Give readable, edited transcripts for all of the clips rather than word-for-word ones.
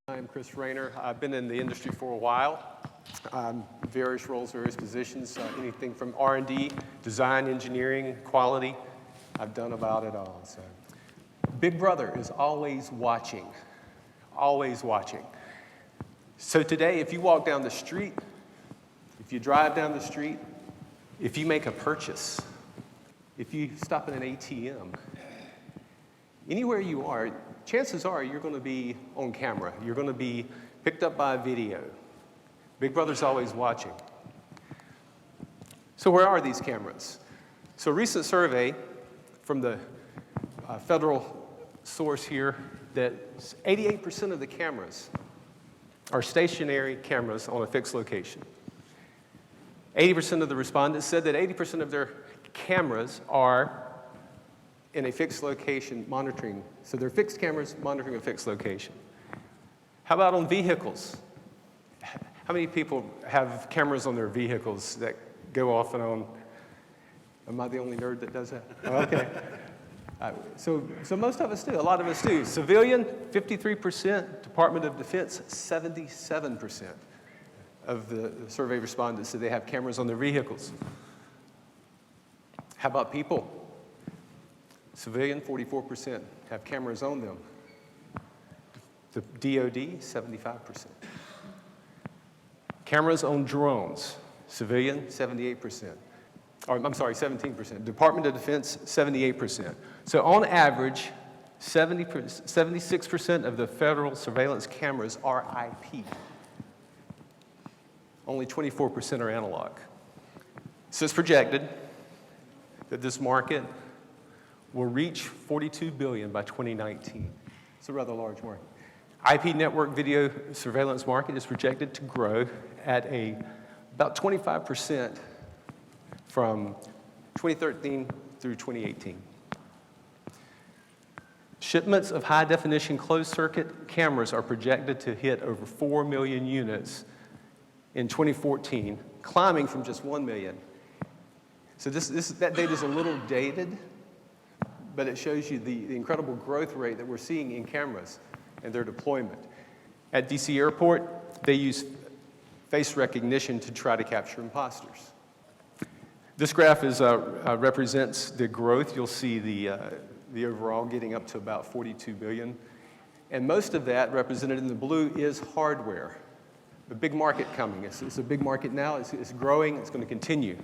I'm Chris Raynor. I've been in the industry for a while, various roles, various positions, anything from R&D, design, engineering, quality. I've done about it all. So, Big Brother is always watching, always watching. So today, if you walk down the street, if you drive down the street, if you make a purchase, if you stop at an ATM, anywhere you are, chances are you're going to be on camera. You're going to be picked up by a video. Big Brother's always watching. So where are these cameras? So a recent survey from the federal source here that 88% of the cameras are stationary cameras on a fixed location. 80% of the respondents said that 80% of their cameras are in a fixed location monitoring. So they're fixed cameras monitoring a fixed location. How about on vehicles? How many people have cameras on their vehicles that go off and on? Am I the only nerd that does that? Oh, okay. So most of us do. A lot of us do. Civilian, 53%. Department of Defense, 77% of the survey respondents said they have cameras on their vehicles. How about people? Civilian, 44% have cameras on them. The DoD, 75%. Cameras on drones. Civilian, 78%. Or, I'm sorry, 17%. Department of Defense, 78%. So on average, 76% of the federal surveillance cameras are IP. Only 24% are analog. So it's projected that this market will reach $42 billion by 2019. It's a rather large market. IP network video surveillance market is projected to grow at about 25% from 2013 through 2018. Shipments of high-definition closed-circuit cameras are projected to hit over 4 million units in 2014, climbing from just 1 million. So that data is a little dated, but it shows you the incredible growth rate that we're seeing in cameras and their deployment. At DC Airport, they use face recognition to try to capture imposters. This graph represents the growth. You'll see the overall getting up to about 42 billion. And most of that, represented in the blue, is hardware. A big market coming. It's a big market now. It's growing. It's going to continue.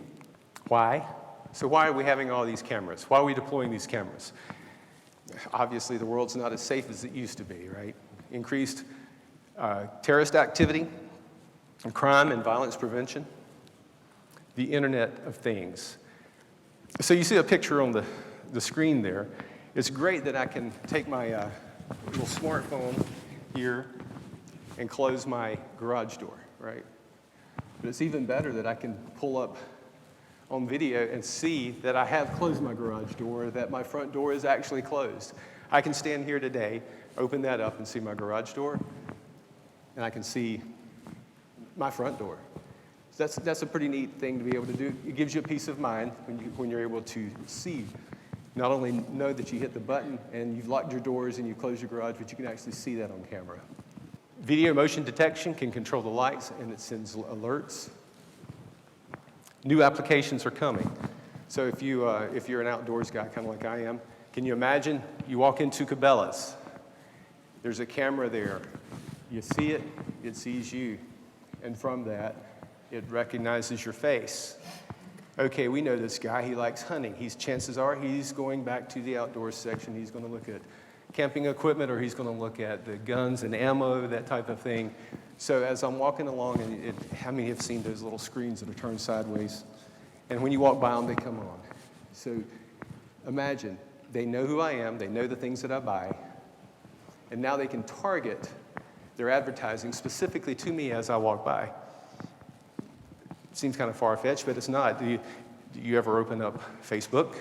Why? So why are we having all these cameras? Why are we deploying these cameras? Obviously, the world's not as safe as it used to be, right? Increased terrorist activity, and crime and violence prevention, the Internet of Things. So you see a picture on the screen there. It's great that I can take my little smartphone here and close my garage door, right? But it's even better that I can pull up on video and see that I have closed my garage door, that my front door is actually closed. I can stand here today, open that up and see my garage door, and I can see my front door. So that's a pretty neat thing to be able to do. It gives you a peace of mind when you're able to see, not only know that you hit the button and you've locked your doors and you've closed your garage, but you can actually see that on camera. Video motion detection can control the lights, and it sends alerts. New applications are coming. So if you're an outdoors guy, kind of like I am, can you imagine you walk into Cabela's? There's a camera there. You see it, it sees you. And from that, it recognizes your face. Okay, we know this guy, he likes hunting. Chances are he's going back to the outdoors section. He's going to look at camping equipment, or he's going to look at the guns and ammo, that type of thing. So as I'm walking along, and how many have seen those little screens that are turned sideways? And when you walk by them, they come on. So imagine, they know who I am, they know the things that I buy, and now they can target their advertising specifically to me as I walk by. It seems kind of far-fetched, but it's not. Do you ever open up Facebook?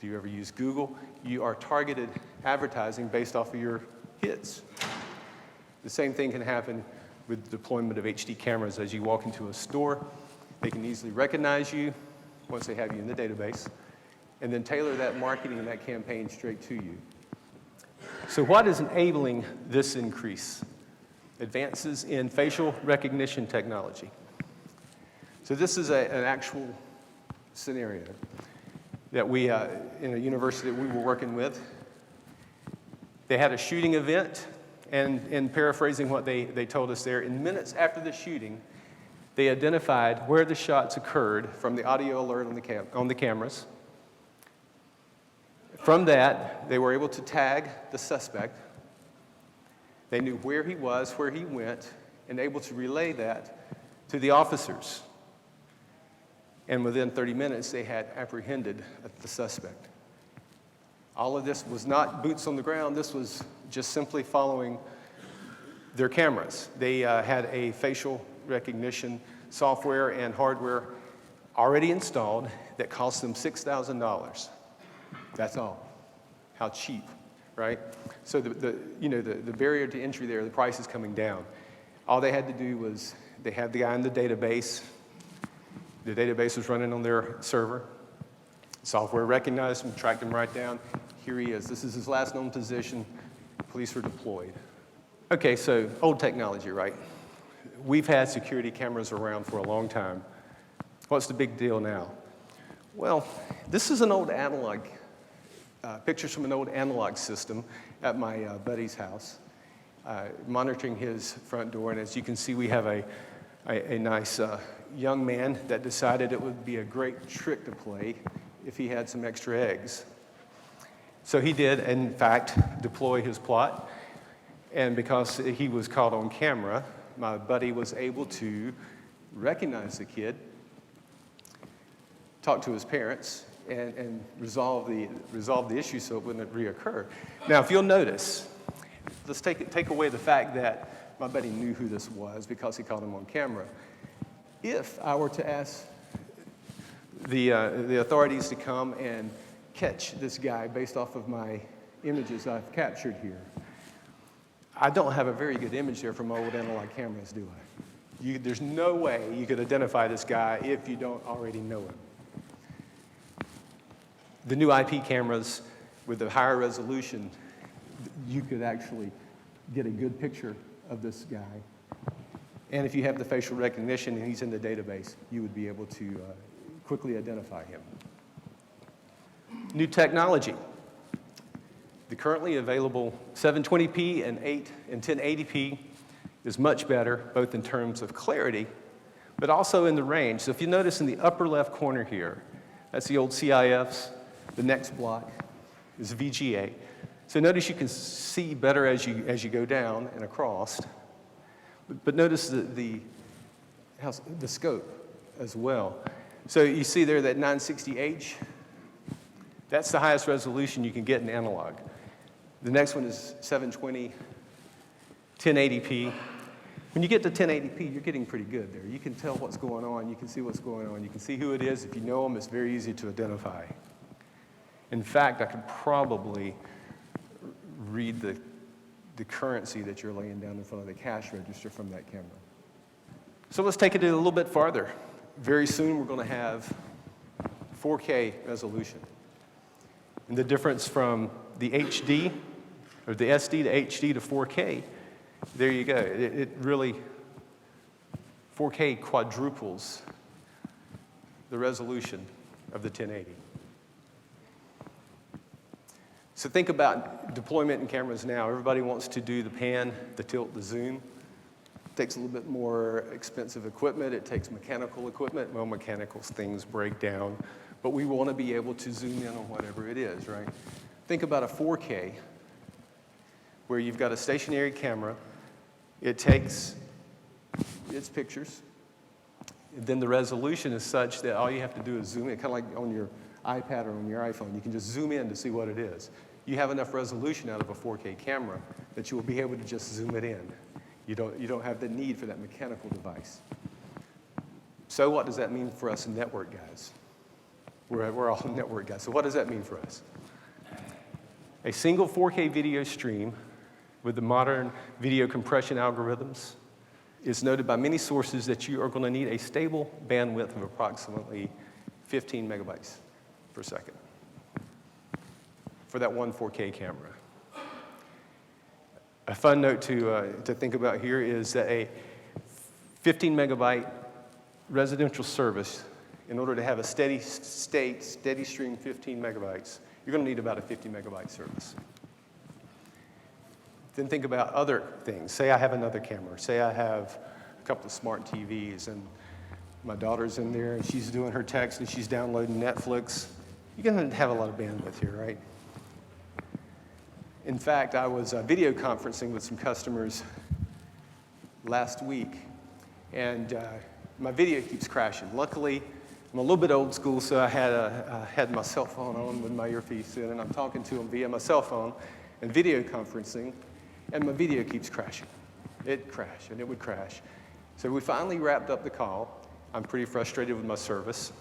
Do you ever use Google? You are targeted advertising based off of your hits. The same thing can happen with the deployment of HD cameras. As you walk into a store, they can easily recognize you once they have you in the database, and then tailor that marketing and that campaign straight to you. So what is enabling this increase advances in facial recognition technology. So this is an actual scenario that we, in a university that we were working with. They had a shooting event, and in paraphrasing what they told us there, in minutes after the shooting, they identified where the shots occurred from the audio alert on the cameras. From that, they were able to tag the suspect. They knew where he was, where he went, and able to relay that to the officers. And within 30 minutes, they had apprehended the suspect. All of this was not boots on the ground. This was just simply following their cameras. They had a facial recognition software and hardware already installed that cost them $6,000. That's all. How cheap, right? So the barrier to entry there, the price is coming down. All they had to do was they had the guy in the database. The database was running on their server. Software recognized him, tracked him right down. Here he is. This is his last known position. Police were deployed. Okay, so old technology, right? We've had security cameras around for a long time. What's the big deal now? Well, this is an old analog, pictures from an old analog system at my buddy's house, monitoring his front door. And as you can see, we have a nice young man that decided it would be a great trick to play if he had some extra eggs. So he did, in fact, deploy his plot. And because he was caught on camera, my buddy was able to recognize the kid, talk to his parents, and resolve the issue so it wouldn't reoccur. Now, if you'll notice, let's take away the fact that my buddy knew who this was because he caught him on camera. If I were to ask the authorities to come and catch this guy based off of my images I've captured here, I don't have a very good image there from old analog cameras, do I? There's no way you could identify this guy if you don't already know him. The new IP cameras with the higher resolution, you could actually get a good picture of this guy. And if you have the facial recognition and he's in the database, you would be able to quickly identify him. New technology. The currently available 720p and 1080p is much better, both in terms of clarity, but also in the range. So if you notice in the upper left corner here, that's the old CIFs. The next block is VGA. So notice you can see better as you go down and across. But notice the scope as well. So you see there that 960H, that's the highest resolution you can get in analog. The next one is 720, 1080p. When you get to 1080p, you're getting pretty good there. You can tell what's going on. You can see what's going on. You can see who it is. If you know them, it's very easy to identify. In fact, I could probably read the currency that you're laying down in front of the cash register from that camera. So let's take it a little bit farther. Very soon, we're going to have 4K resolution. And the difference from the HD, or the SD to HD to 4K, there you go. It really, 4K quadruples the resolution of the 1080. So think about deployment in cameras now. Everybody wants to do the pan, the tilt, the zoom. It takes a little bit more expensive equipment. It takes mechanical equipment. Well, mechanical things break down. But we want to be able to zoom in on whatever it is, right? Think about a 4K where you've got a stationary camera. It takes its pictures. And then the resolution is such that all you have to do is zoom in, kind of like on your iPad or on your iPhone. You can just zoom in to see what it is. You have enough resolution out of a 4K camera that you will be able to just zoom it in. You don't have the need for that mechanical device. So what does that mean for us network guys? We're all network guys. So what does that mean for us? A single 4K video stream with the modern video compression algorithms is noted by many sources that you are going to need a stable bandwidth of approximately 15 megabytes per second for that one 4K camera. A fun note to think about here is that a 15 megabyte residential service, in order to have a steady state, steady stream 15 megabytes, you're going to need about a 50 megabyte service. Then think about other things. Say I have another camera. Say I have a couple of smart TVs, and my daughter's in there, and she's doing her text, and she's downloading Netflix. You're going to have a lot of bandwidth here, right? In fact, I was video conferencing with some customers last week, and my video keeps crashing. Luckily, I'm a little bit old school, so I had my cell phone on with my earpiece in, and I'm talking to them via my cell phone and video conferencing, and my video keeps crashing. It'd crash, and it would crash. So we finally wrapped up the call. I'm pretty frustrated with my service.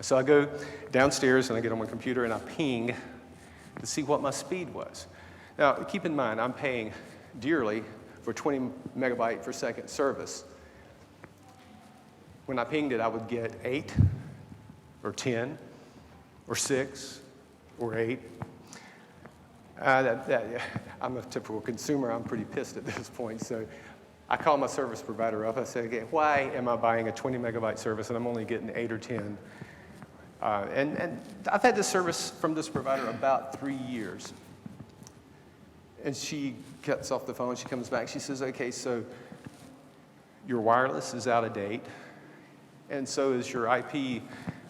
So I go downstairs, and I get on my computer, and I ping to see what my speed was. Now, keep in mind, I'm paying dearly for 20 megabyte per second service. When I pinged it, I would get 8 or 10 or 6 or 8. I'm a typical consumer. I'm pretty pissed at this point. So I call my service provider up. I say, okay, why am I buying a 20 megabyte service and I'm only getting 8 or 10? And I've had this service from this provider about 3 years. And she cuts off the phone. She comes back. She says, okay, so your wireless is out of date, and so is your IP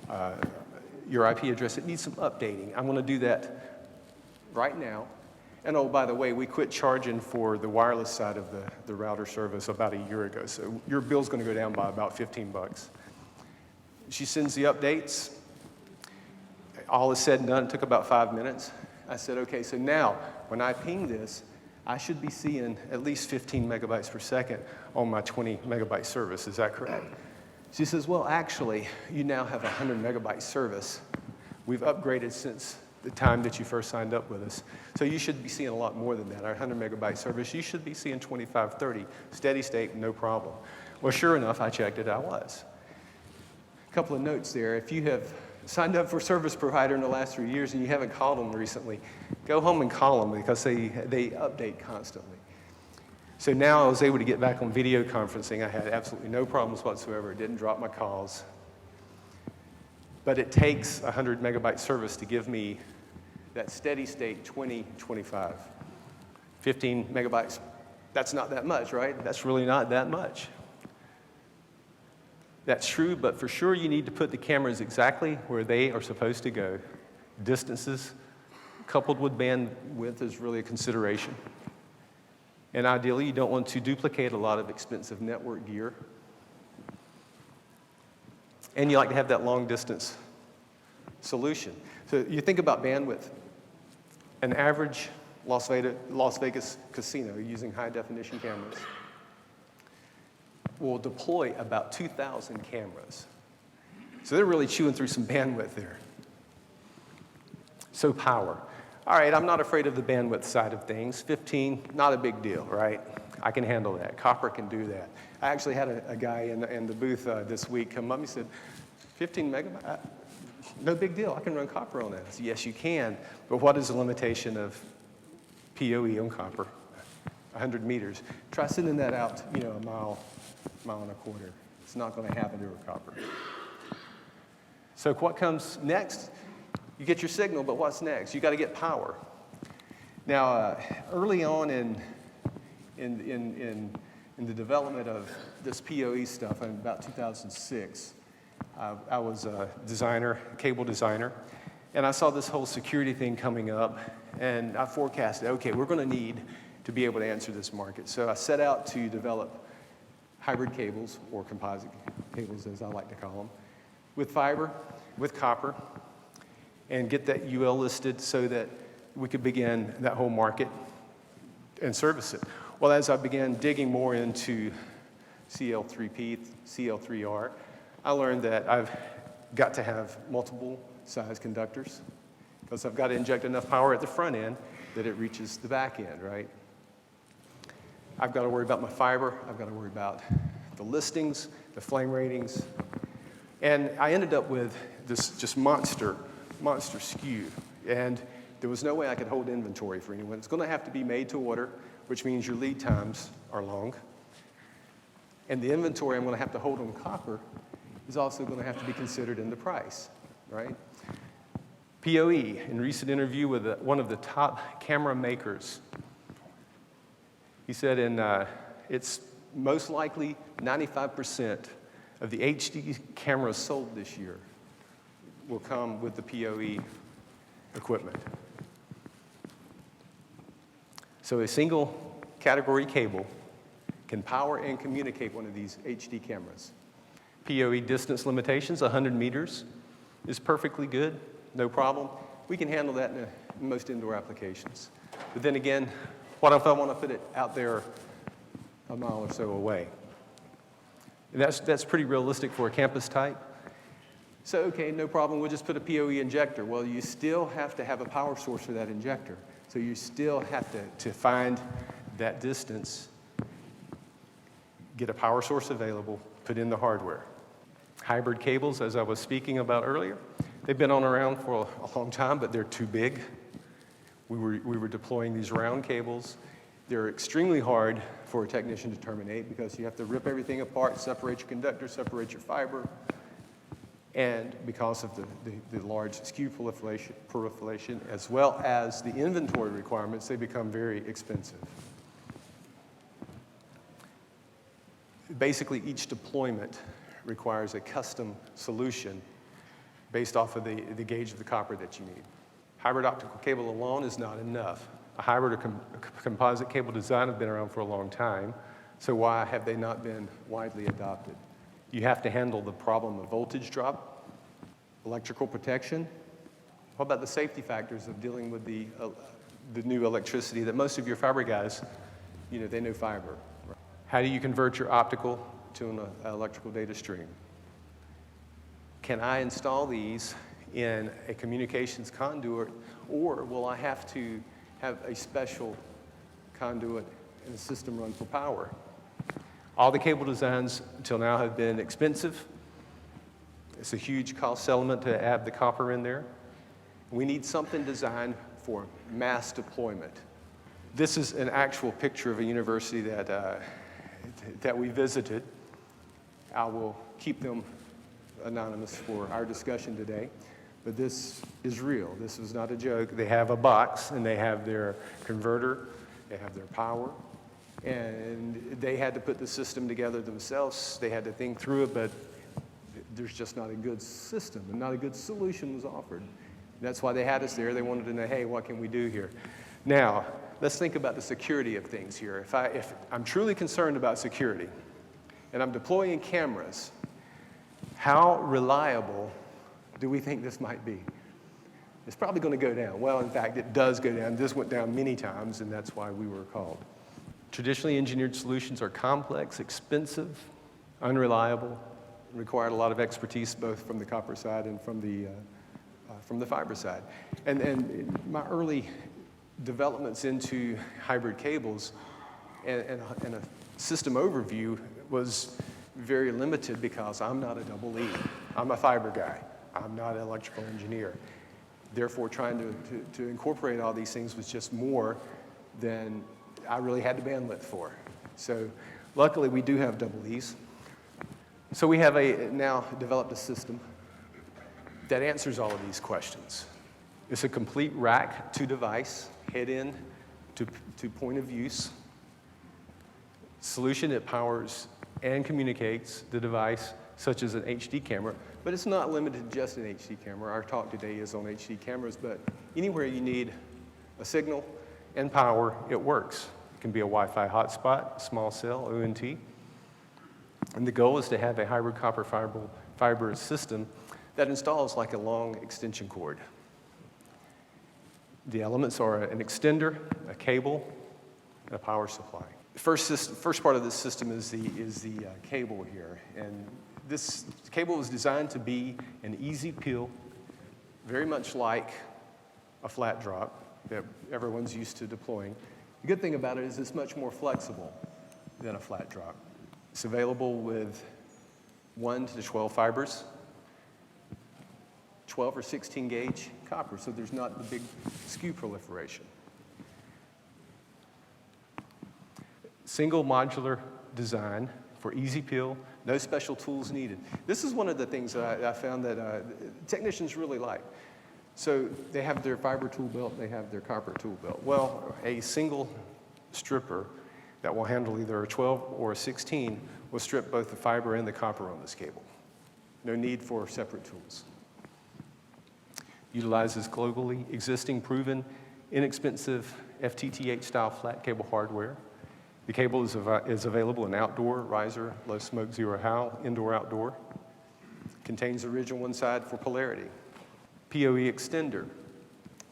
address. It needs some updating. I'm going to do that right now. And oh, by the way, we quit charging for the wireless side of the router service about a year ago. So your bill's going to go down by about 15 bucks. She sends the updates. All is said and done. It took about 5 minutes. I said, okay, so now when I ping this, I should be seeing at least 15 megabytes per second on my 20 megabyte service. Is that correct? She says, well, actually, you now have a 100 megabyte service. We've upgraded since the time that you first signed up with us. So you should be seeing a lot more than that. Our 100 megabyte service, you should be seeing 25, 30. Steady state, no problem. Well, sure enough, I checked it, I was. A couple of notes there. If you have signed up for a service provider in the last 3 years and you haven't called them recently, go home and call them because they update constantly. So now I was able to get back on video conferencing. I had absolutely no problems whatsoever. It didn't drop my calls. But it takes a 100 megabyte service to give me that steady state 20, 25. 15 megabytes, that's not that much, right? That's really not that much. That's true, but for sure you need to put the cameras exactly where they are supposed to go. Distances coupled with bandwidth is really a consideration. And ideally, you don't want to duplicate a lot of expensive network gear. And you like to have that long distance solution. So you think about bandwidth. An average Las Vegas casino using high definition cameras will deploy about 2,000 cameras. So they're really chewing through some bandwidth there. So power. All right, I'm not afraid of the bandwidth side of things. 15, not a big deal, right? I can handle that. Copper can do that. I actually had a guy in the booth this week come up and he said, 15 megabytes? No big deal. I can run copper on that. I said, yes, you can. But what is the limitation of PoE on copper? 100 meters. Try sending that out, a mile and a quarter. It's not going to happen over copper. So what comes next? You get your signal, but what's next? You got to get power. Now, early on in the development of this PoE stuff, in about 2006, I was a designer, cable designer, and I saw this whole security thing coming up, and I forecasted, okay, we're going to need to be able to answer this market. So I set out to develop hybrid cables, or composite cables as I like to call them, with fiber, with copper, and get that UL listed so that we could begin that whole market and service it. Well, as I began digging more into CL3P, CL3R, I learned that I've got to have multiple size conductors because I've got to inject enough power at the front end that it reaches the back end, right? I've got to worry about my fiber. I've got to worry about the listings, the flame ratings. And I ended up with this just monster SKU. And there was no way I could hold inventory for anyone. It's going to have to be made to order which means your lead times are long. And the inventory I'm going to have to hold on copper is also going to have to be considered in the price, right? PoE, in a recent interview with one of the top camera makers, he said it's most likely 95% of the HD cameras sold this year will come with the PoE equipment. So a single category cable can power and communicate one of these HD cameras. PoE distance limitations, 100 meters, is perfectly good, no problem. We can handle that in most indoor applications. But then again, what if I want to put it out there a mile or so away? And that's pretty realistic for a campus type. So, okay, no problem, we'll just put a PoE injector. Well, you still have to have a power source for that injector. So you still have to find that distance, get a power source available, put in the hardware. Hybrid cables, as I was speaking about earlier, they've been around for a long time, but they're too big. We were deploying these round cables. They're extremely hard for a technician to terminate because you have to rip everything apart, separate your conductor, separate your fiber, and because of the large SKU proliferation, as well as the inventory requirements, they become very expensive. Basically, each deployment requires a custom solution based off of the gauge of the copper that you need. Hybrid optical cable alone is not enough. A hybrid or composite cable design have been around for a long time, so why have they not been widely adopted? You have to handle the problem of voltage drop, electrical protection. What about the safety factors of dealing with the new electricity that most of your fiber guys, they know fiber. How do you convert your optical to an electrical data stream? Can I install these in a communications conduit, or will I have to have a special conduit and a system run for power? All the cable designs until now have been expensive. It's a huge cost element to add the copper in there. We need something designed for mass deployment. This is an actual picture of a university that we visited. I will keep them anonymous for our discussion today, but this is real. This is not a joke. They have a box, and they have their converter, they have their power, and they had to put the system together themselves. They had to think through it, but there's just not a good system, and not a good solution was offered. That's why they had us there. They wanted to know, hey, what can we do here? Now, let's think about the security of things here. If I'm truly concerned about security, and I'm deploying cameras, how reliable do we think this might be? It's probably going to go down. Well, in fact, it does go down. This went down many times, and that's why we were called. Traditionally engineered solutions are complex, expensive, unreliable, required a lot of expertise both from the copper side and from the fiber side. And my early developments into hybrid cables and a system overview was very limited because I'm not a double E. I'm a fiber guy. I'm not an electrical engineer. Therefore, trying to incorporate all these things was just more than I really had the bandwidth for. So luckily, we do have double E's. So we have now developed a system that answers all of these questions. It's a complete rack to device, head in to point of use solution. It powers and communicates the device, such as an HD camera, but it's not limited to just an HD camera. Our talk today is on HD cameras, but anywhere you need a signal and power, it works. It can be a Wi-Fi hotspot, small cell, ONT. And the goal is to have a hybrid copper fiber system that installs like a long extension cord. The elements are an extender, a cable, and a power supply. The first part of this system is the cable here. And this cable was designed to be an easy peel, very much like a flat drop that everyone's used to deploying. The good thing about it is it's much more flexible than a flat drop. It's available with 1 to 12 fibers, 12 or 16 gauge copper, so there's not the big SKU proliferation. Single modular design for easy peel, no special tools needed. This is one of the things that I found that technicians really like. So they have their fiber tool belt, they have their copper tool belt. Well, a single stripper that will handle either a 12 or a 16 will strip both the fiber and the copper on this cable. No need for separate tools. Utilizes globally existing, proven, inexpensive FTTH-style flat cable hardware. The cable is available in outdoor, riser, low smoke, zero howl, indoor, outdoor. Contains a ridge on one side for polarity. PoE extender.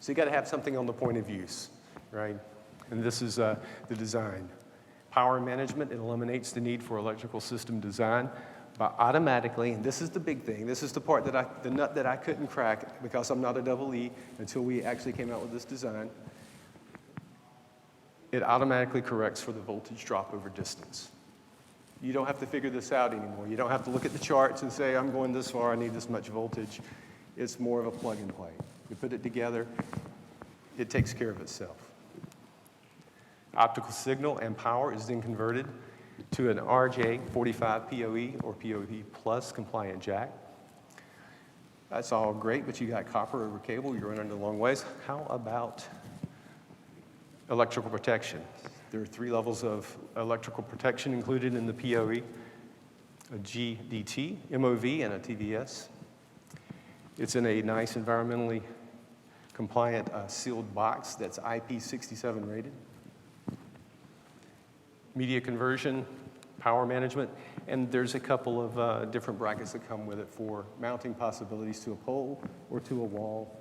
So you got to have something on the point of use, right? And this is the design. Power management, it eliminates the need for electrical system design by automatically, and this is the big thing, this is the part that the nut that I couldn't crack because I'm not a double E until we actually came out with this design. It automatically corrects for the voltage drop over distance. You don't have to figure this out anymore. You don't have to look at the charts and say, I'm going this far, I need this much voltage. It's more of a plug and play. You put it together, it takes care of itself. Optical signal and power is then converted to an RJ45 PoE or PoE Plus compliant jack. That's all great, but you got copper over cable, you're running a long ways. How about electrical protection? There are 3 levels of electrical protection included in the PoE, a GDT, MOV, and a TVS. It's in a nice environmentally compliant sealed box that's IP67 rated. Media conversion, power management, and there's a couple of different brackets that come with it for mounting possibilities to a pole or to a wall.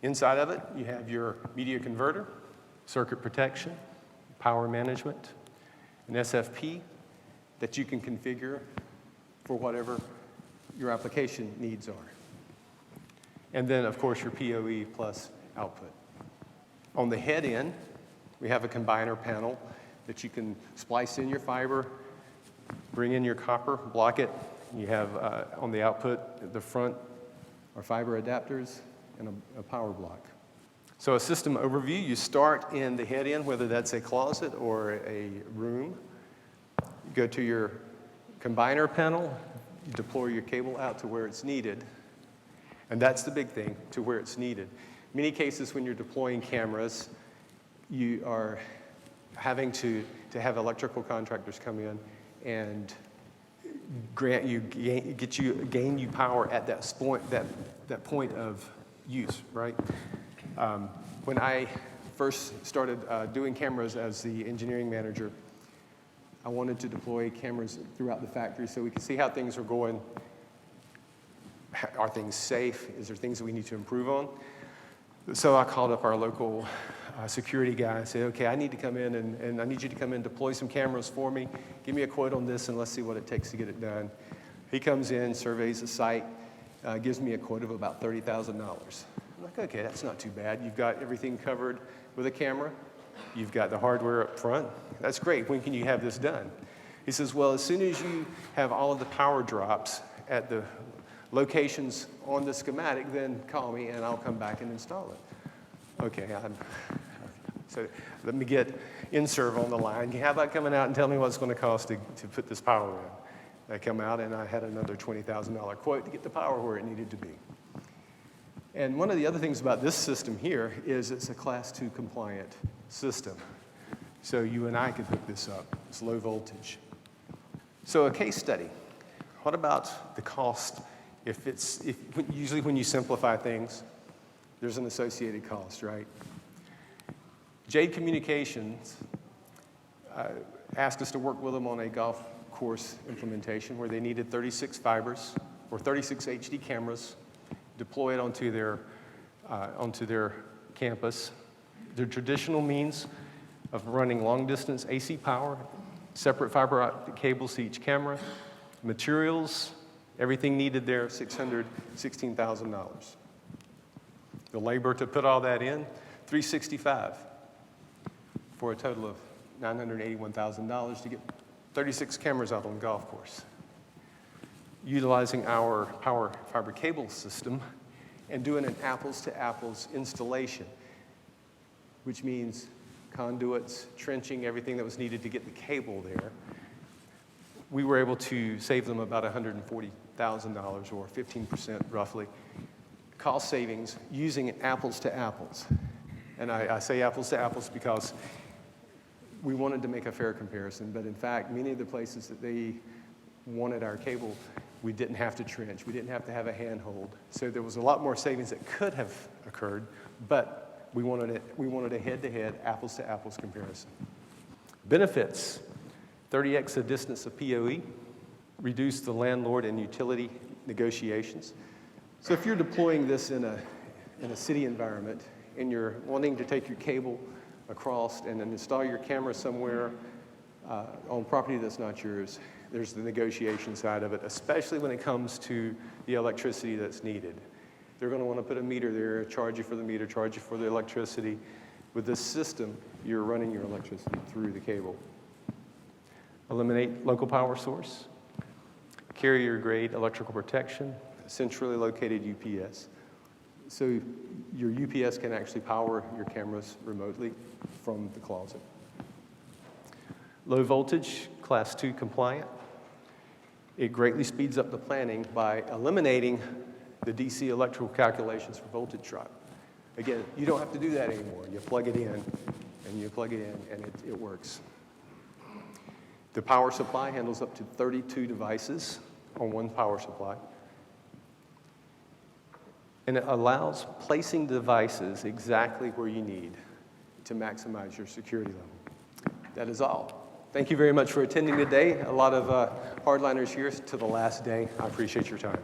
Inside of it, you have your media converter, circuit protection, power management, an SFP that you can configure for whatever your application needs are. And then, of course, your PoE Plus output. On the head end, we have a combiner panel that you can splice in your fiber, bring in your copper, block it. You have on the output at the front are fiber adapters and a power block. So a system overview, you start in the head end, whether that's a closet or a room. You go to your combiner panel, you deploy your cable out to where it's needed. And that's the big thing, to where it's needed. In many cases when you're deploying cameras, you are having to have electrical contractors come in and gain you power at that point of use, right? When I first started doing cameras as the engineering manager, I wanted to deploy cameras throughout the factory so we could see how things are going. Are things safe? Is there things that we need to improve on? So I called up our local security guy and said, okay, I need to come in and I need you to come in, deploy some cameras for me, give me a quote on this and let's see what it takes to get it done. He comes in, surveys the site, gives me a quote of about $30,000. I'm like, okay, that's not too bad. You've got everything covered with a camera. You've got the hardware up front. That's great. When can you have this done? He says, well, as soon as you have all of the power drops at the locations on the schematic, then call me and I'll come back and install it. Okay, so let me get InServ on the line. How about coming out and tell me what it's going to cost to put this power in? I come out and I had another $20,000 quote to get the power where it needed to be. And one of the other things about this system here is it's a Class 2 compliant system. So you and I could hook this up. It's low voltage. So a case study. What about the cost? Usually when you simplify things, there's an associated cost, right? Jade Communications asked us to work with them on a golf course implementation where they needed 36 fibers or 36 HD cameras deployed onto their campus. Their traditional means of running long-distance AC power, separate fiber optic cables to each camera, materials, everything needed there, $616,000. The labor to put all that in, $365,000 for a total of $981,000 to get 36 cameras out on the golf course. Utilizing our power fiber cable system and doing an apples-to-apples installation, which means conduits, trenching, everything that was needed to get the cable there. We were able to save them about $140,000 or 15% roughly cost savings using apples to apples. And I say apples to apples because we wanted to make a fair comparison, but in fact, many of the places that they wanted our cable, we didn't have to trench. We didn't have to have a handhold. So there was a lot more savings that could have occurred, but we wanted a head-to-head, apples-to-apples comparison. Benefits: 30x the distance of PoE, reduce the landlord and utility negotiations. So if you're deploying this in a city environment and you're wanting to take your cable across and then install your camera somewhere on property that's not yours, there's the negotiation side of it, especially when it comes to the electricity that's needed. They're going to want to put a meter there, charge you for the meter, charge you for the electricity. With this system, you're running your electricity through the cable. Eliminate local power source. Carrier-grade electrical protection. Centrally located UPS. So your UPS can actually power your cameras remotely from the closet. Low voltage, class 2 compliant. It greatly speeds up the planning by eliminating the DC electrical calculations for voltage drop. Again, you don't have to do that anymore. You plug it in, and it works. The power supply handles up to 32 devices on one power supply. And it allows placing devices exactly where you need to maximize your security level. That is all. Thank you very much for attending today. A lot of hardliners here to the last day. I appreciate your time.